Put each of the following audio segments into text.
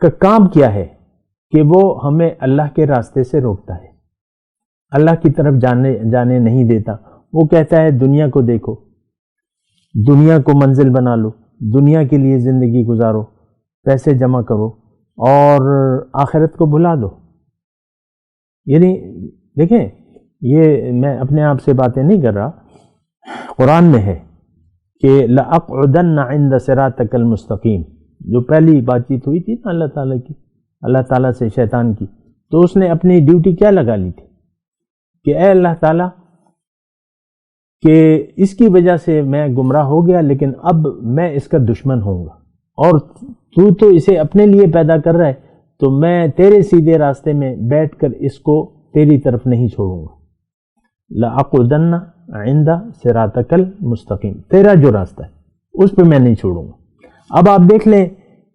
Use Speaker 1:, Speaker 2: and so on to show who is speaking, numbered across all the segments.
Speaker 1: کا کام کیا ہے کہ وہ ہمیں اللہ کے راستے سے روکتا ہے، اللہ کی طرف جانے نہیں دیتا۔ وہ کہتا ہے دنیا کو دیکھو، دنیا کو منزل بنا لو، دنیا کے لیے زندگی گزارو، پیسے جمع کرو اور آخرت کو بھلا دو۔ یعنی دیکھیں، یہ میں اپنے آپ سے باتیں نہیں کر رہا، قرآن میں ہے کہ لَأَقْعُدَنَّ عِنْدَ صِرَاطِكَ الْمُسْتَقِيمِ، جو پہلی بات چیت ہوئی تھی نا اللہ تعالیٰ کی، اللہ تعالیٰ سے شیطان کی، تو اس نے اپنی ڈیوٹی کیا لگا لی تھی کہ اے اللہ تعالیٰ کہ اس کی وجہ سے میں گمراہ ہو گیا، لیکن اب میں اس کا دشمن ہوں گا، اور تو اسے اپنے لیے پیدا کر رہا ہے، تو میں تیرے سیدھے راستے میں بیٹھ کر اس کو تیری طرف نہیں چھوڑوں گا۔ لَأَقْعُدَنَّ عِنْدَ صِرَاطِكَ الْمُسْتَقِيمِ، تیرا جو راستہ ہے اس پہ میں نہیں چھوڑوں گا۔ اب آپ دیکھ لیں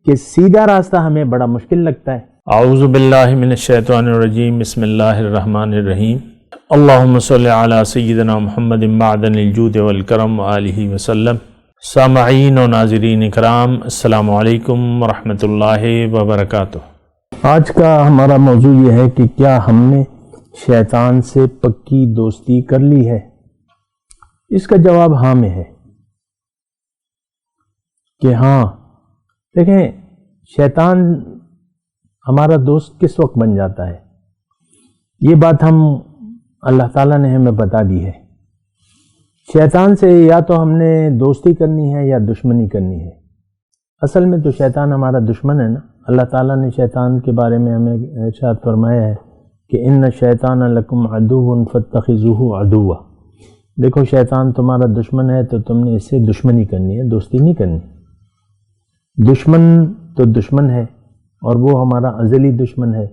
Speaker 1: کہ سیدھا راستہ ہمیں بڑا مشکل لگتا ہے۔ اعوذ باللہ من الشیطان الرجیم، بسم اللہ الرحمن الرحیم، اللہم صلی علی سیدنا محمد معدن الجود والکرم وآلہ وسلم۔ سامعین و ناظرین اکرام، السلام علیکم ورحمۃ اللہ وبرکاتہ۔ آج کا ہمارا موضوع یہ ہے کہ کیا ہم نے شیطان سے پکی دوستی کر لی ہے؟ اس کا جواب ہاں میں ہے کہ ہاں۔ دیکھیں، شیطان ہمارا دوست کس وقت بن جاتا ہے، یہ بات اللہ تعالیٰ نے ہمیں بتا دی ہے۔ شیطان سے یا تو ہم نے دوستی کرنی ہے یا دشمنی کرنی ہے۔ اصل میں تو شیطان ہمارا دشمن ہے نا۔ اللہ تعالیٰ نے شیطان کے بارے میں ہمیں ارشاد فرمایا ہے کہ ان الشیطان لکم عدو فاتخذوہ عدوا۔ دیکھو، شیطان تمہارا دشمن ہے تو تم نے اس سے دشمنی کرنی ہے، دوستی نہیں کرنی۔ دشمن تو دشمن ہے، اور وہ ہمارا ازلی دشمن ہے۔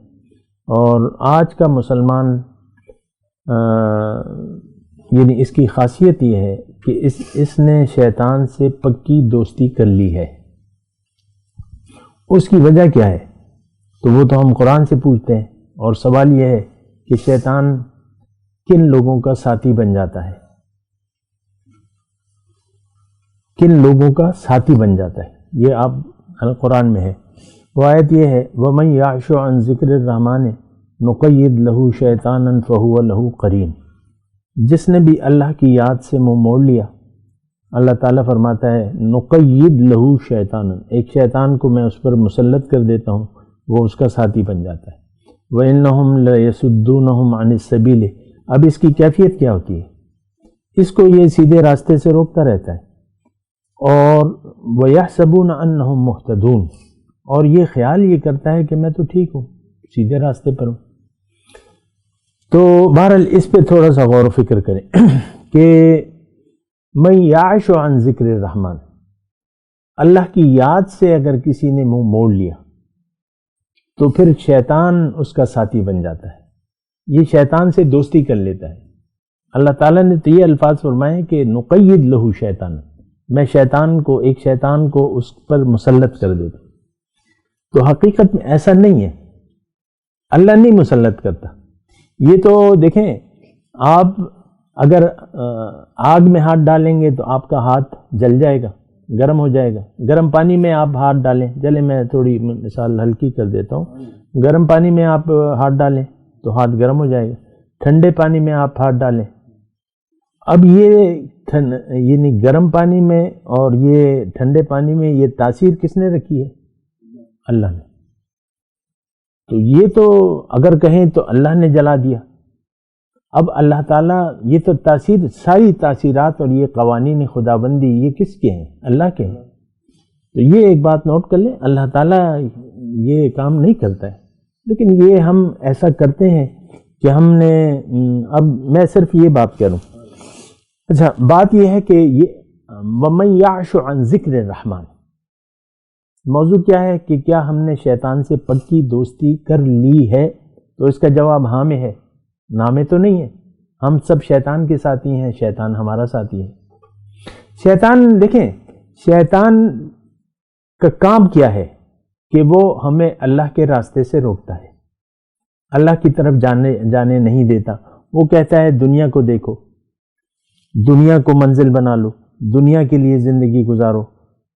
Speaker 1: اور آج کا مسلمان یعنی اس کی خاصیت یہ ہے کہ اس نے شیطان سے پکی دوستی کر لی ہے۔ اس کی وجہ کیا ہے تو وہ تو ہم قرآن سے پوچھتے ہیں، اور سوال یہ ہے کہ شیطان کن لوگوں کا ساتھی بن جاتا ہے، کن لوگوں کا ساتھی بن جاتا ہے، یہ آپ قرآن میں ہے۔ وہ آیت یہ ہے وَمَن يَعْشُ عَن ذِكْرِ الرَّحْمَنِ نُقَيِّضْ لَهُ شَيْطَانًا فَهُوَ لَهُ قَرِينٌ۔ جس نے بھی اللہ کی یاد سے منہ موڑ لیا، اللہ تعالیٰ فرماتا ہے نُقَيِّضْ لَهُ شَيْطَانًا، ایک شیطان کو میں اس پر مسلط کر دیتا ہوں، وہ اس کا ساتھی بن جاتا ہے۔ وَإِنَّهُمْ لَيَسُدُّونَهُمْ عَنِ السَّبِيلِ، اب اس کی کیفیت کیا ہوتی ہے؟ اس کو یہ سیدھے راستے سے روکتا رہتا ہے، اور وَيَحْسَبُونَ أَنَّهُمْ مُهْتَدُونَ، اور یہ خیال یہ کرتا ہے کہ میں تو ٹھیک ہوں، سیدھے راستے پر ہوں۔ تو بہرحال اس پہ تھوڑا سا غور و فکر کریں کہ من یعش عن ذکر الرحمن، اللہ کی یاد سے اگر کسی نے منہ موڑ لیا تو پھر شیطان اس کا ساتھی بن جاتا ہے، یہ شیطان سے دوستی کر لیتا ہے۔ اللہ تعالیٰ نے تو یہ الفاظ فرمائے کہ نقید لہو شیطان، میں ایک شیطان کو اس پر مسلط کر دیتا ہوں۔ تو حقیقت میں ایسا نہیں ہے، اللہ نہیں مسلط کرتا۔ یہ تو دیکھیں، آپ اگر آگ میں ہاتھ ڈالیں گے تو آپ کا ہاتھ جل جائے گا، گرم ہو جائے گا۔ گرم پانی میں آپ ہاتھ ڈالیں، چلے میں تھوڑی مثال ہلکی کر دیتا ہوں، گرم پانی میں آپ ہاتھ ڈالیں تو ہاتھ گرم ہو جائے گا، ٹھنڈے پانی میں آپ ہاتھ ڈالیں، اب یعنی گرم پانی میں اور یہ ٹھنڈے پانی میں یہ تاثیر کس نے رکھی ہے؟ اللہ نے۔ تو یہ تو اگر کہیں تو اللہ نے جلا دیا۔ اب اللہ تعالیٰ، یہ تو ساری تاثیرات اور یہ قوانین خداوندی یہ کس کے ہیں؟ اللہ کے ہیں۔ تو یہ ایک بات نوٹ کر لیں، اللہ تعالیٰ یہ کام نہیں کرتا ہے، لیکن یہ ہم ایسا کرتے ہیں کہ ہم نے اب میں صرف یہ بات کروں۔ اچھا، بات یہ ہے کہ یہ وَمَن يَعْشُ عَن ذِكْرِ الرَّحْمَنِ، موضوع کیا ہے کہ کیا ہم نے شیطان سے پکی دوستی کر لی ہے؟ تو اس کا جواب ہاں میں ہے، نہ میں تو نہیں ہے۔ ہم سب شیطان کے ساتھی ہیں، شیطان ہمارا ساتھی ہے۔ شیطان، دیکھیں، شیطان کا کام کیا ہے کہ وہ ہمیں اللہ کے راستے سے روکتا ہے، اللہ کی طرف جانے نہیں دیتا۔ وہ کہتا ہے دنیا کو دیکھو، دنیا کو منزل بنا لو، دنیا کے لیے زندگی گزارو،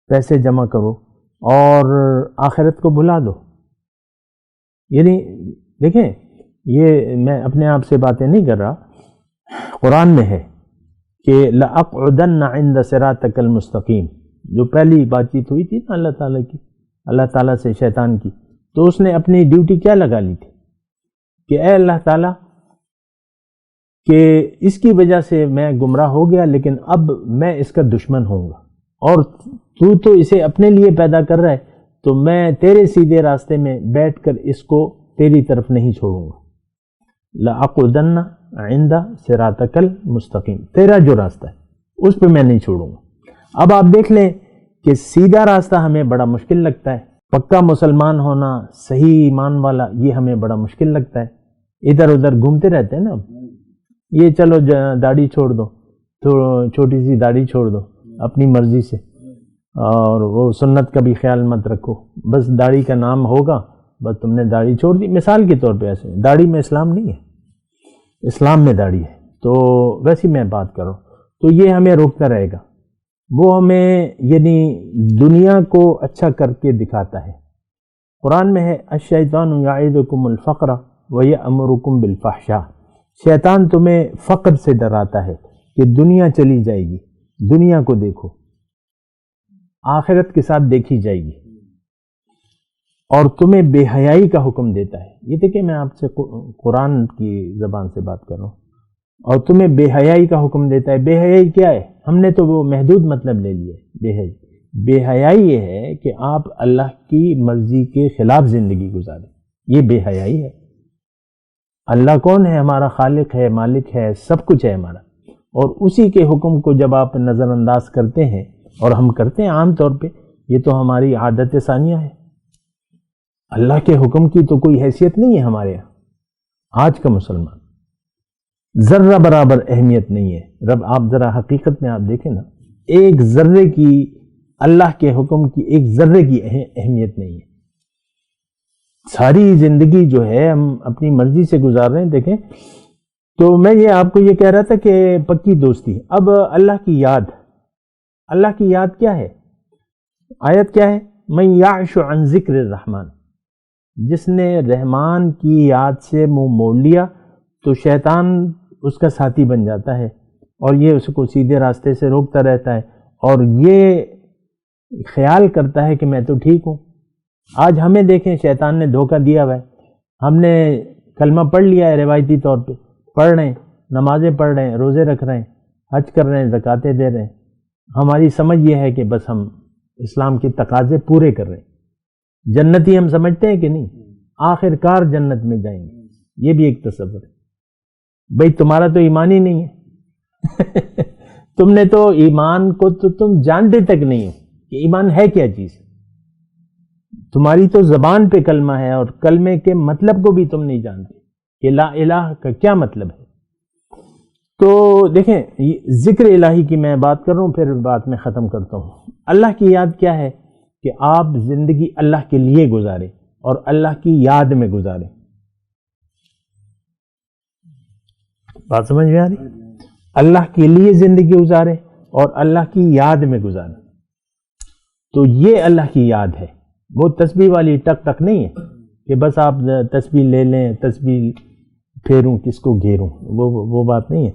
Speaker 1: پیسے جمع کرو اور آخرت کو بھلا دو۔ یعنی دیکھیں یہ میں اپنے آپ سے باتیں نہیں کر رہا، قرآن میں ہے کہ لَأَقْعُدَنَّ عِنْدَ صِرَاطِكَ الْمُسْتَقِيمِ، جو پہلی بات چیت ہوئی تھی نا اللہ تعالیٰ کی، اللہ تعالیٰ سے شیطان کی، تو اس نے اپنی ڈیوٹی کیا لگا لی تھی کہ اے اللہ تعالیٰ کہ اس کی وجہ سے میں گمراہ ہو گیا، لیکن اب میں اس کا دشمن ہوں گا، اور تو اسے اپنے لیے پیدا کر رہا ہے، تو میں تیرے سیدھے راستے میں بیٹھ کر اس کو تیری طرف نہیں چھوڑوں گا۔ لَأَقْعُدَنَّ عِنْدَ صِرَاطِكَ الْمُسْتَقِيمِ، تیرا جو راستہ ہے اس پہ میں نہیں چھوڑوں گا۔ اب آپ دیکھ لیں کہ سیدھا راستہ ہمیں بڑا مشکل لگتا ہے، پکا مسلمان ہونا، صحیح ایمان والا، یہ ہمیں بڑا مشکل لگتا ہے، ادھر ادھر گھومتے رہتے ہیں نا۔ یہ چلو داڑھی چھوڑ دو، تو چھوٹی سی داڑھی چھوڑ دو اپنی مرضی سے، اور وہ سنت کا بھی خیال مت رکھو، بس داڑھی کا نام ہوگا، بس تم نے داڑھی چھوڑ دی، مثال کے طور پہ ایسے داڑھی میں اسلام نہیں ہے، اسلام میں داڑھی ہے، تو ویسی میں بات کروں تو یہ ہمیں روکتا رہے گا، وہ ہمیں یعنی دنیا کو اچھا کر کے دکھاتا ہے۔ قرآن میں ہے الشیطان یعدکم الفقر ویأمرکم بالفحشاء، شیطان تمہیں فقر سے ڈراتا ہے کہ دنیا چلی جائے گی، دنیا کو دیکھو، آخرت کے ساتھ دیکھی جائے گی، اور تمہیں بے حیائی کا حکم دیتا ہے۔ یہ دیکھیں میں آپ سے قرآن کی زبان سے بات کر رہا ہوں، اور تمہیں بے حیائی کا حکم دیتا ہے۔ بے حیائی کیا ہے؟ ہم نے تو وہ محدود مطلب لے لیا ہے۔ بے حیائی یہ ہے کہ آپ اللہ کی مرضی کے خلاف زندگی گزاریں، یہ بے حیائی ہے۔ اللہ کون ہے؟ ہمارا خالق ہے، مالک ہے، سب کچھ ہے ہمارا، اور اسی کے حکم کو جب آپ نظر انداز کرتے ہیں، اور ہم کرتے ہیں عام طور پہ، یہ تو ہماری عادت ثانیہ ہے۔ اللہ کے حکم کی تو کوئی حیثیت نہیں ہے ہمارے یہاں۔ آج کا مسلمان ذرہ برابر اہمیت نہیں ہے۔ رب آپ ذرا حقیقت میں آپ دیکھیں نا، ایک ذرے کی، اللہ کے حکم کی ایک ذرے کی اہمیت نہیں ہے۔ ساری زندگی جو ہے ہم اپنی مرضی سے گزار رہے ہیں۔ دیکھیں تو میں یہ آپ کو یہ کہہ رہا تھا کہ پکی دوستی۔ اب اللہ کی یاد، اللہ کی یاد کیا ہے؟ آیت کیا ہے؟ من یعش عن ذکر الرحمن، جس نے رحمان کی یاد سے منہ موڑ لیا تو شیطان اس کا ساتھی بن جاتا ہے، اور یہ اس کو سیدھے راستے سے روکتا رہتا ہے، اور یہ خیال کرتا ہے کہ میں تو ٹھیک ہوں۔ آج ہمیں دیکھیں شیطان نے دھوکہ دیا ہوا ہے، ہم نے کلمہ پڑھ لیا ہے روایتی طور پہ، پڑھ رہے ہیں، نمازیں پڑھ رہے ہیں، روزے رکھ رہے ہیں، حج کر رہے ہیں، زکاتیں دے رہے ہیں، ہماری سمجھ یہ ہے کہ بس ہم اسلام کے تقاضے پورے کر رہے ہیں، جنتی ہم سمجھتے ہیں کہ نہیں، آخر کار جنت میں جائیں گے، یہ بھی ایک تصور ہے۔ بھئی تمہارا تو ایمان ہی نہیں ہے تم نے تو ایمان کو تو تم جانتے تک نہیں ہو کہ ایمان ہے کیا چیز، تمہاری تو زبان پہ کلمہ ہے، اور کلمے کے مطلب کو بھی تم نہیں جانتے کہ لا الہ کا کیا مطلب ہے۔ تو دیکھیں ذکر الہی کی میں بات کر رہا ہوں، پھر بات میں ختم کرتا ہوں۔ اللہ کی یاد کیا ہے؟ کہ آپ زندگی اللہ کے لیے گزاریں اور اللہ کی یاد میں گزاریں۔ بات سمجھ میں آ رہی؟ اللہ کے لیے زندگی گزاریں اور اللہ کی یاد میں گزاریں، تو یہ اللہ کی یاد ہے، وہ تسبیح والی ٹک ٹک نہیں ہے کہ بس آپ تسبیح لے لیں، تسبیح پھیروں کس کو گھیروں، وہ بات نہیں ہے۔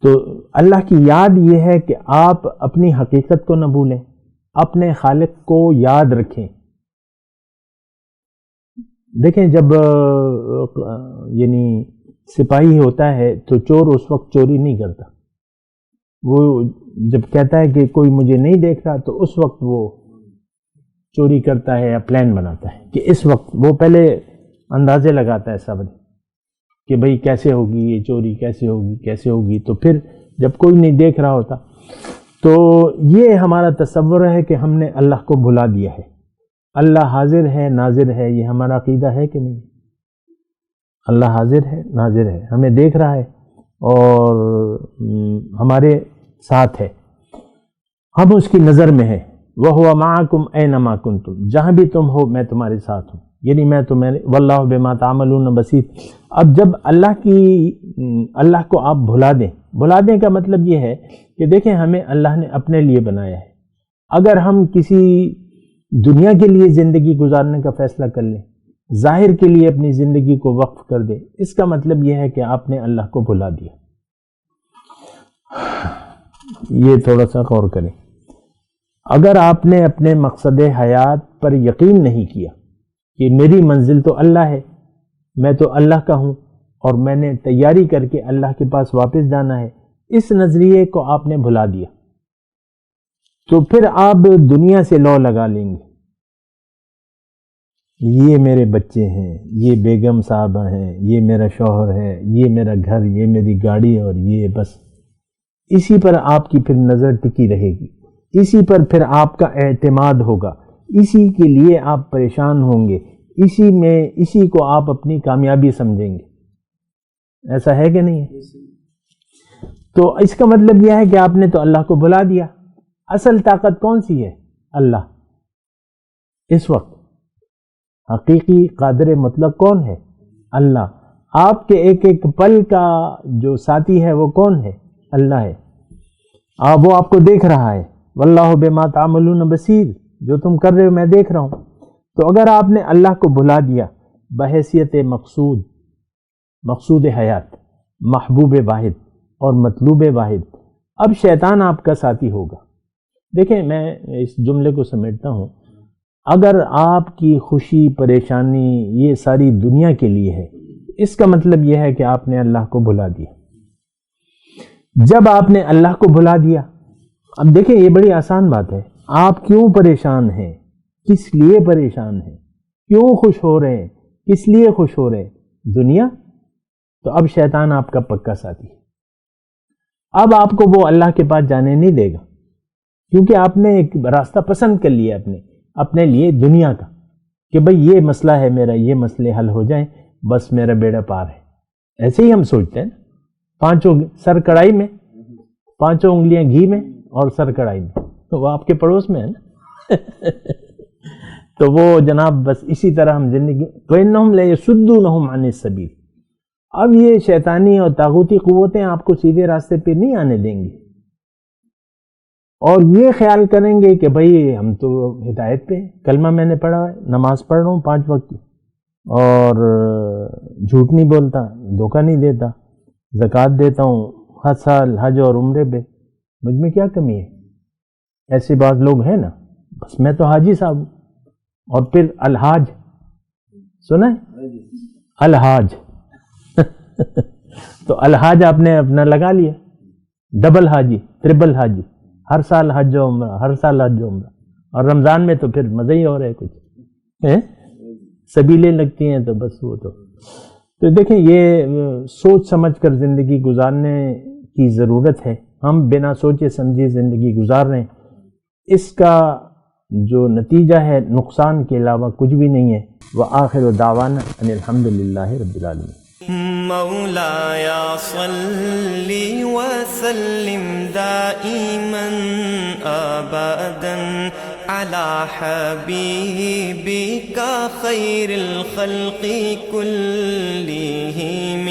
Speaker 1: تو اللہ کی یاد یہ ہے کہ آپ اپنی حقیقت کو نہ بھولیں، اپنے خالق کو یاد رکھیں۔ دیکھیں جب یعنی سپاہی ہوتا ہے تو چور اس وقت چوری نہیں کرتا، وہ جب کہتا ہے کہ کوئی مجھے نہیں دیکھ رہا تو اس وقت وہ چوری کرتا ہے یا پلان بناتا ہے کہ اس وقت وہ پہلے اندازے لگاتا ہے صبر کہ بھئی کیسے ہوگی یہ چوری، کیسے ہوگی، تو پھر جب کوئی نہیں دیکھ رہا ہوتا، تو یہ ہمارا تصور ہے کہ ہم نے اللہ کو بھلا دیا ہے۔ اللہ حاضر ہے، ناظر ہے، یہ ہمارا عقیدہ ہے کہ نہیں؟ اللہ حاضر ہے، ناظر ہے، ہمیں دیکھ رہا ہے اور ہمارے ساتھ ہے، ہم اس کی نظر میں ہیں۔ وَهُوَ مَعَكُمْ أَيْنَمَا كُنْتُمْ، جہاں بھی تم ہو میں تمہارے ساتھ ہوں، یعنی میں تمہیں وَاللَّهُ بِمَا تَعْمَلُونَ بَصِيرٌ۔ اب جب اللہ کو آپ بھلا دیں کا مطلب یہ ہے کہ دیکھیں ہمیں اللہ نے اپنے لیے بنایا ہے، اگر ہم کسی دنیا کے لیے زندگی گزارنے کا فیصلہ کر لیں، ظاہر کے لیے اپنی زندگی کو وقف کر دے، اس کا مطلب یہ ہے کہ آپ نے اللہ کو بھلا دیا۔ یہ تھوڑا سا غور کریں۔ اگر آپ نے اپنے مقصد حیات پر یقین نہیں کیا کہ میری منزل تو اللہ ہے، میں تو اللہ کا ہوں اور میں نے تیاری کر کے اللہ کے پاس واپس جانا ہے، اس نظریے کو آپ نے بھلا دیا، تو پھر آپ دنیا سے لو لگا لیں گے۔ یہ میرے بچے ہیں، یہ بیگم صاحبہ ہیں، یہ میرا شوہر ہے، یہ میرا گھر، یہ میری گاڑی، اور یہ بس اسی پر آپ کی پھر نظر ٹکی رہے گی، اسی پر پھر آپ کا اعتماد ہوگا، اسی کے لیے آپ پریشان ہوں گے، اسی کو آپ اپنی کامیابی سمجھیں گے۔ ایسا ہے کہ نہیں ہے؟ تو اس کا مطلب یہ ہے کہ آپ نے تو اللہ کو بھلا دیا۔ اصل طاقت کون سی ہے؟ اللہ۔ اس وقت حقیقی قادر مطلق کون ہے؟ اللہ۔ آپ کے ایک ایک پل کا جو ساتھی ہے وہ کون ہے؟ اللہ ہے۔ وہ آپ کو دیکھ رہا ہے، واللہ بما تعملون بصیر، جو تم کر رہے ہو میں دیکھ رہا ہوں۔ تو اگر آپ نے اللہ کو بھلا دیا بحیثیت مقصود حیات، محبوب واحد اور مطلوب واحد، اب شیطان آپ کا ساتھی ہوگا۔ دیکھیں، میں اس جملے کو سمیٹتا ہوں۔ اگر آپ کی خوشی پریشانی یہ ساری دنیا کے لیے ہے، اس کا مطلب یہ ہے کہ آپ نے اللہ کو بھلا دیا۔ جب آپ نے اللہ کو بھلا دیا، اب دیکھیں یہ بڑی آسان بات ہے، آپ کیوں پریشان ہیں، کس لیے پریشان ہیں، کیوں خوش ہو رہے ہیں، کس لیے خوش ہو رہے ہیں؟ دنیا۔ تو اب شیطان آپ کا پکا ساتھی ہے۔ اب آپ کو وہ اللہ کے پاس جانے نہیں دے گا، کیونکہ آپ نے ایک راستہ پسند کر لیا اپنے لیے دنیا کا، کہ بھئی یہ مسئلہ ہے میرا، یہ مسئلے حل ہو جائیں، بس میرا بیڑا پار ہے۔ ایسے ہی ہم سوچتے ہیں نا، پانچوں سر کڑائی میں، پانچوں انگلیاں گھی میں اور سر کڑائی میں، تو وہ آپ کے پڑوس میں ہے نا۔ تو وہ جناب بس اسی طرح ہم زندگی، وَإِنَّهُمْ لَيَصُدُّونَهُمْ عَنِ السَّبِيلِ، اب یہ شیطانی اور طاغوتی قوتیں آپ کو سیدھے راستے پہ نہیں آنے دیں گی، اور یہ خیال کریں گے کہ بھئی ہم تو ہدایت پہ، کلمہ میں نے پڑھا ہے، نماز پڑھ رہا ہوں 5 وقت کی، اور جھوٹ نہیں بولتا، دھوکہ نہیں دیتا، زکوٰۃ دیتا ہوں ہر سال حج اور عمرے پہ، مجھ میں کیا کمی ہے؟ ایسے بعض لوگ ہیں نا، بس میں تو حاجی صاحب ہوں۔ اور پھر الحاج، سنا ہے؟ الحاج تو الحاج آپ نے اپنا لگا لیا، ڈبل حاجی، ٹربل حاجی، ہر سال حج و عمرہ، ہر سال حج و عمرہ، اور رمضان میں تو پھر مزہ ہی ہو رہا ہے، کچھ سبیلیں لگتی ہیں، تو بس وہ تو دیکھیں، یہ سوچ سمجھ کر زندگی گزارنے کی ضرورت ہے۔ ہم بنا سوچے سمجھے زندگی گزار رہے ہیں، اس کا جو نتیجہ ہے نقصان کے علاوہ کچھ بھی نہیں ہے۔ وآخر دعوانا ان الحمد للہ رب العالمین۔
Speaker 2: مولاي صل وسلم دائما ابدا على حبيبك خير الخلق كلهم